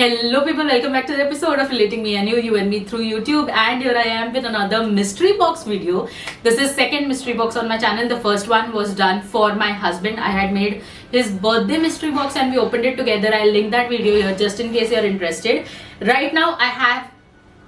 Hello people, welcome back to the episode of Relating Me and You and Me through YouTube, and here I am with another mystery box video. This is second mystery box on my channel. The first one was done for my husband. I had made his birthday mystery box and we opened it together. I'll link that video here just in case you're interested. Right now I have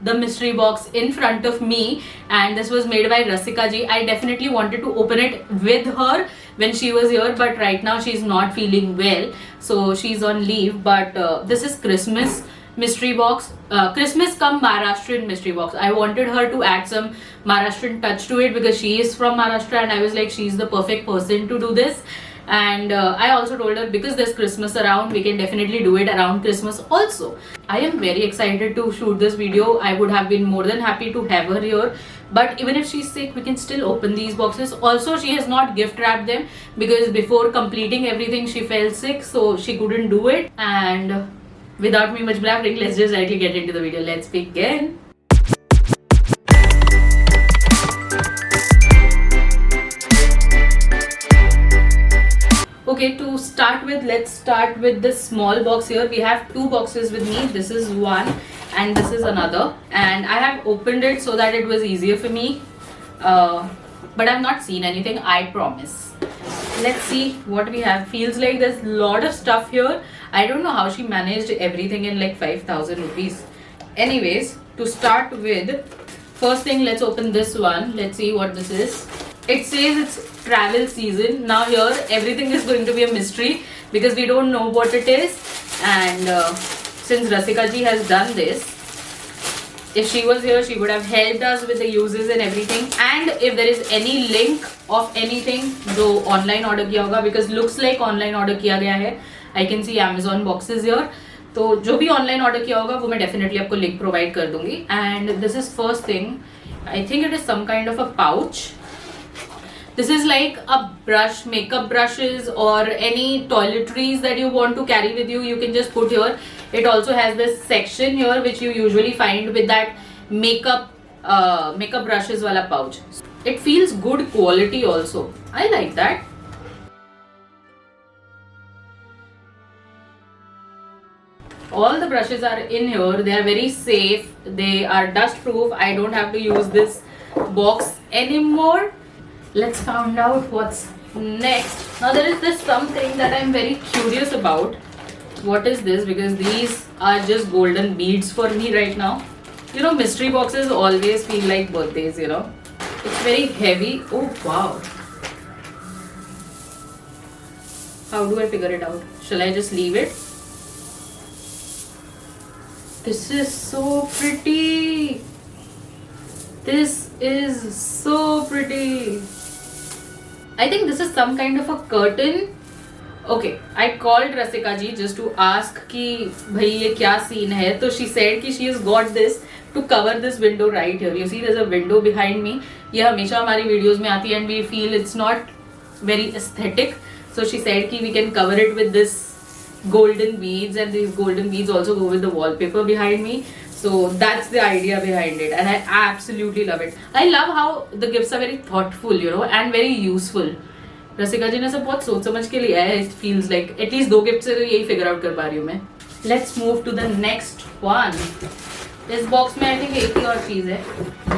the mystery box in front of me and this was made by Rasikaji. I definitely wanted to open it with her when she was here, but right now she's not feeling well, so she's on leave. But this is Christmas mystery box, Christmas come Maharashtrian mystery box. I wanted her to add some Maharashtrian touch to it because she is from Maharashtra and I was like, she's the perfect person to do this. And I also told her because there's Christmas around, we can definitely do it around Christmas also. I am very excited to shoot this video. I would have been more than happy to have her here, but even if she's sick, we can still open these boxes. Also, she has not gift wrapped them because before completing everything she fell sick, so she couldn't do it. And without me much blabbering, let's just directly get into the video. Let's begin. Okay, to start with, let's start with this small box here. We have two boxes with me. This is one and this is another, and I have opened it so that it was easier for me, but I've not seen anything, I promise. Let's see what we have. Feels like there's a lot of stuff here. I don't know how she managed everything in like 5,000 rupees. Anyways, to start with, first thing, let's open this one. Let's see what this is. It says it's travel season. Now here everything is going to be a mystery because we don't know what it is, and since Rasikaji has done this, if she was here she would have helped us with the uses and everything. And if there is any link of anything, though online order किया होगा because looks like online order किया गया है. I can see Amazon boxes here. तो जो भी online order किया होगा वो मैं definitely आपको link provide कर दूँगी. And this is first thing. I think it is some kind of a pouch. This is like a brush, makeup brushes or any toiletries that you want to carry with you, you can just put here. It also has this section here which you usually find with that makeup brushes wala pouch. It feels good quality also. I like that. All the brushes are in here. They are very safe. They are dust proof. I don't have to use this box anymore. Let's find out what's next. Now there is this something that I'm very curious about. What is this? Because these are just golden beads for me right now. You know, mystery boxes always feel like birthdays, you know. It's very heavy. Oh wow. How do I figure it out? Shall I just leave it? This is so pretty. This is so pretty. I think this is some kind of a curtain. Okay, I called Rasikaji just to ask कि भाई ये क्या scene है. So she said कि she has got this to cover this window right here. You see there's a window behind me. ये हमेशा हमारी videos में आती है and we feel it's not very aesthetic. So she said कि we can cover it with this golden beads, and these golden beads also go with the wallpaper behind me. So that's the idea behind it and I absolutely love it. I love how the gifts are very thoughtful, you know, and very useful. रसिका जी ने सब बहुत सोच समझ के लिया है. It feels like at least 2 gift से तो यही फिगर आउट कर पा रही हूँ मैं. Let's move to the next one. इस बॉक्स में I think एक ही और चीज है.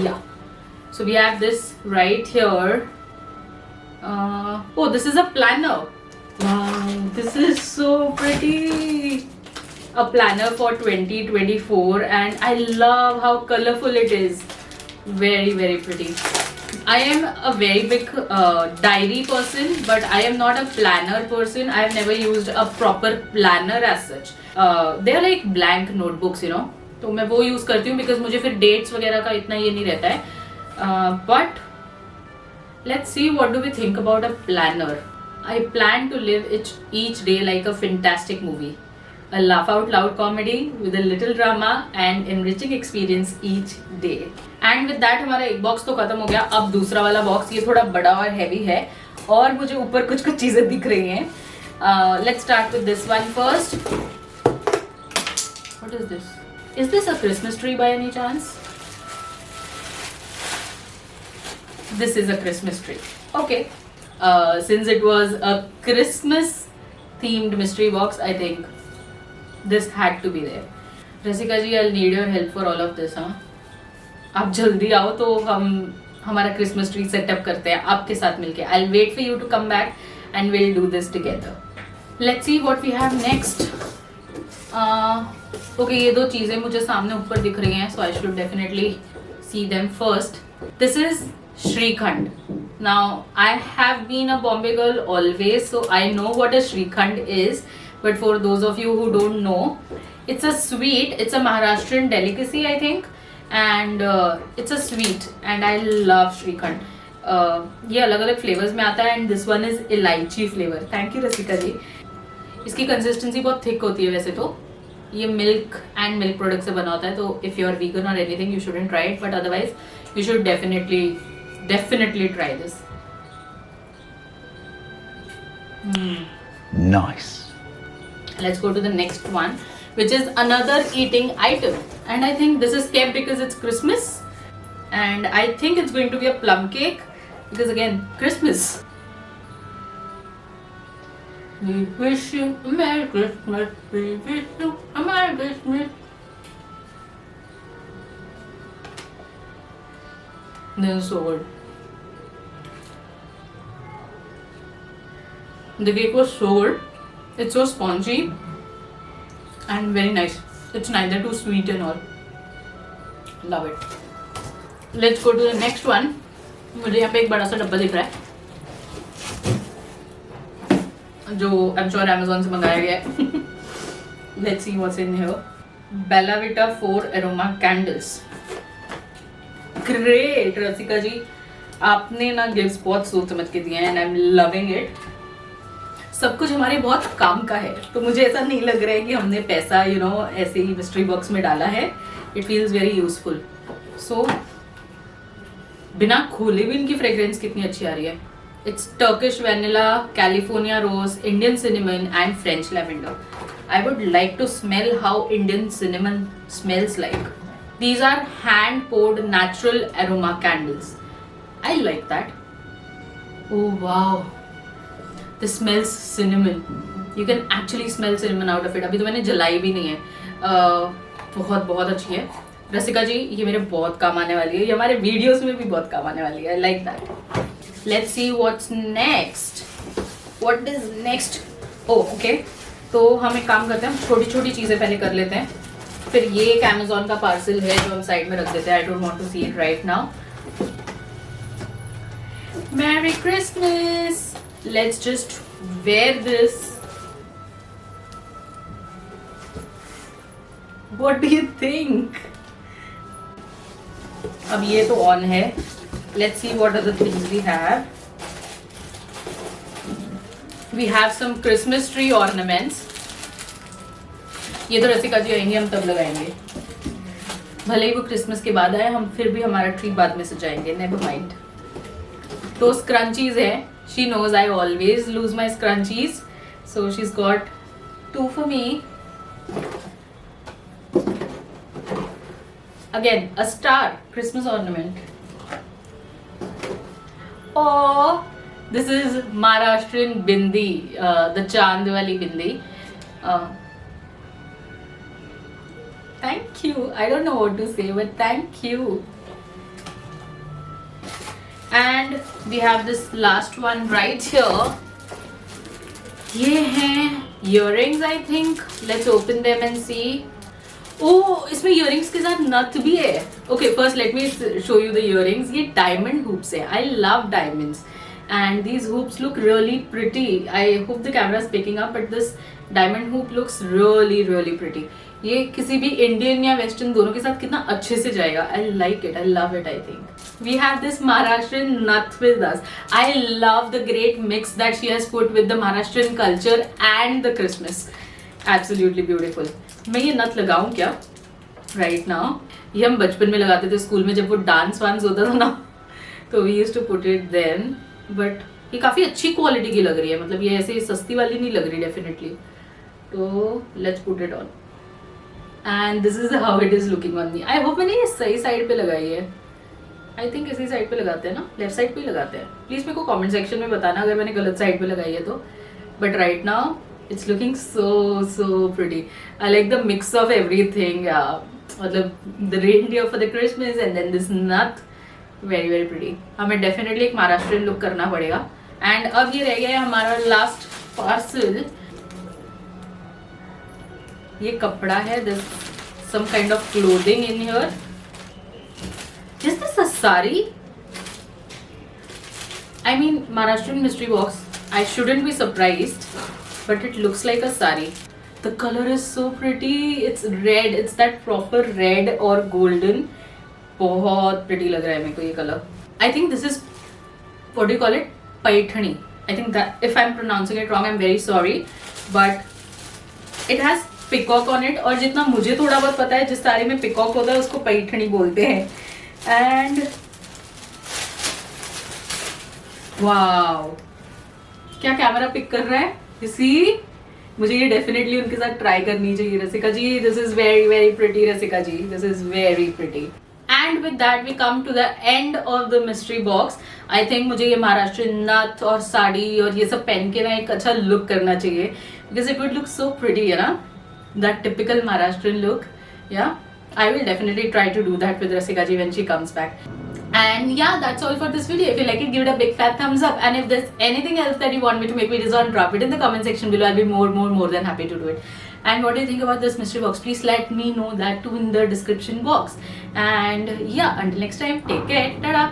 Yeah. So we have this right here. Oh, this is a planner. Wow, this is so pretty. A planner for 2024 and I love how colorful it is. Very, very pretty. I am a very big diary person, but I am not a planner person. I have never used a proper planner as such. They are like blank notebooks, you know. तो मैं वो use करती हूँ because मुझे फिर dates वगैरह का इतना ये नहीं रहता है. But let's see, what do we think about a planner? I plan to live each day like a fantastic movie. A laugh out loud comedy with a little drama and enriching experience each day. And with that हमारा एक box तो खत्म हो गया. अब दूसरा वाला box, ये थोड़ा बड़ा और हैवी है और मुझे ऊपर कुछ कुछ चीजें दिख रही हैं. Let's start with this one first. What is this? Is this a Christmas tree by any chance? This is a Christmas tree. Okay. Since it was a Christmas themed mystery box, I think this had to be there. Rasika ji, I need your help for all of this. हाँ, आप जल्दी आओ तो हम हमारा Christmas tree setup करते हैं आपके साथ मिलके। I wait for you to come back and will do this together. Let's see what we have next. Okay, ये 2 चीजें मुझे सामने ऊपर दिख रही हैं, so I should definitely see them first. This is shrikhand. Now I have been a Bombay girl always, so I know what a shrikhand is, but for those of you who don't know, it's a sweet, it's a Maharashtrian delicacy I think, and it's a sweet and I love Shrikhand. ये अलग अलग flavours में आता है, and this one is इलायची flavour. Thank you रसिका जी। इसकी consistency बहुत thick होती है वैसे तो, ये मिल्क एंड मिल्क प्रोडक्ट से बना होता है, तो इफ यू आर वीगन और anything you shouldn't try it, but otherwise you should definitely try this. Nice. Let's go to the next one, which is another eating item, and I think this is kept because it's Christmas, and I think it's going to be a plum cake because again Christmas. We wish you a Merry Christmas. We wish you a Merry Christmas. This is so good. The cake was so good. It's so spongy and very nice. It's neither too sweet and all. Love it. Let's go to the next one. मुझे यहाँ पे एक बड़ा सा डब्बा दिख रहा है जो I'm sure Amazon से मंगाया गया है। Let's see what's in here. Bella Vita 4 aroma candles. Great, रसिका जी, आपने ना गिफ्ट्स बहुत सोच समझ के दिए हैं and I'm loving it. सब कुछ हमारे बहुत काम का है, तो मुझे ऐसा नहीं लग रहा है कि हमने पैसा ऐसे ही मिस्ट्री बॉक्स में डाला है। It feels very useful. So बिना खोले भी इनकी फ्रेग्रेंस कितनी अच्छी आ रही है। It's Turkish vanilla, California rose, Indian cinnamon and French lavender. I would like to smell how Indian cinnamon smells like. These are hand poured natural aroma candles. I like that. Oh wow, This smells cinnamon. You can actually smell cinnamon out of it. अभी तो मैंने जलाई भी नहीं है। बहुत अच्छी है रसिका जी, ये मेरे बहुत काम आने वाली है, ये हमारे वीडियोस में भी बहुत काम आने वाली है। आई like that. Let's see what's next. What is next? Okay, तो हम एक काम करते हैं, हम छोटी छोटी चीज़ें पहले कर लेते हैं, फिर ये एक अमेजोन का पार्सल है जो हम साइड में रख देते हैं। I don't want to see it right now. Merry Christmas. Let's just wear this. What do you think? अब ये तो ऑन है। Let's see what other things we have. We have some Christmas tree ornaments. ये तो रसिका जी आएंगे, हम तब लगाएंगे। भले ही वो क्रिसमस के बाद आए, हम फिर भी हमारा ट्री बाद में सजाएंगे। Never mind. तो scrunchies है। She knows I always lose my scrunchies, so she's got 2 for me. Again, a star Christmas ornament. Oh, this is Maharashtrian bindi, the chand wali bindi. Thank you. I don't know what to say, but thank you. And we have this last one right here. ये हैं earrings I think. Let's open them and see. Oh, इसमें earrings के साथ नथ भी है. Okay, first let me show you the earrings. ये diamond hoops है. I love diamonds. And these hoops look really pretty. I hope the camera is picking up, but this diamond hoop looks really pretty. ये किसी भी Indian या western दोनों के साथ कितना अच्छे से जाएगा। I like it, I love it. I think we have this Maharashtrian nath with us. I love the great mix that she has put with the Maharashtrian culture and the Christmas. Absolutely beautiful. मैं ये नथ लगाऊं क्या राइट नाउ? ये हम बचपन में लगाते थे स्कूल में, जब वो डांस वांस होता था ना, तो we used to put it then. But ये काफी अच्छी क्वालिटी की लग रही है, मतलब ये ऐसे सस्ती वाली नहीं लग रही डेफिनेटली। तो let's put it on and this is how it is looking on me. I hope मैंने ये सही साइड पे लगाई है। आई थिंक इसी साइड पे लगाते हैं ना, लेफ्ट साइड पे ही लगाते हैं। प्लीज मेरे को कमेंट सेक्शन में बताना अगर मैंने गलत साइड पे लगाई है तो। But right now It's looking so pretty. I like the mix of everything. मतलब the reindeer for the Christmas and then this nut. Very pretty. हमें definitely एक Maharashtrian look करना पड़ेगा. And अब ये रह गया है हमारा last parcel. ये कपड़ा है. There's some kind of clothing in here. Is this a saree? I mean, Maharashtrian mystery box. I shouldn't be surprised, but it looks like a saree. The color is so pretty. It's red. It's that proper red or golden. बहुत pretty लग रहा है मेरे को ये color. I think this is, what do you call it? Paithani. I think that if I'm pronouncing it wrong, I'm very sorry. But it has peacock on it. और जितना मुझे थोड़ा बहुत पता है जिस साड़ी में peacock होता है उसको पैठणी बोलते हैं. And wow, क्या कैमरा पिक कर रहा है? You see? मुझे ये डेफिनेटली उनके साथ ट्राई करनी चाहिए. Rasika ji, this is very pretty. Rasika ji, this is very pretty. And with that we come to the end of the mystery box. I think मुझे ये महाराष्ट्रियन नथ और साड़ी और ये सब पहन के ना एक अच्छा लुक करना चाहिए, because it would look so pretty, है ना, दैट टिपिकल महाराष्ट्रियन लुक. या I will definitely try to do that with Rasikaji when she comes back. And yeah, that's all for this video. If you like it, give it a big fat thumbs up. And if there's anything else that you want me to make videos on, drop it in the comment section below. I'll be more than happy to do it. And what do you think about this mystery box? Please let me know that too in the description box. And yeah, until next time, take care. Ta-da!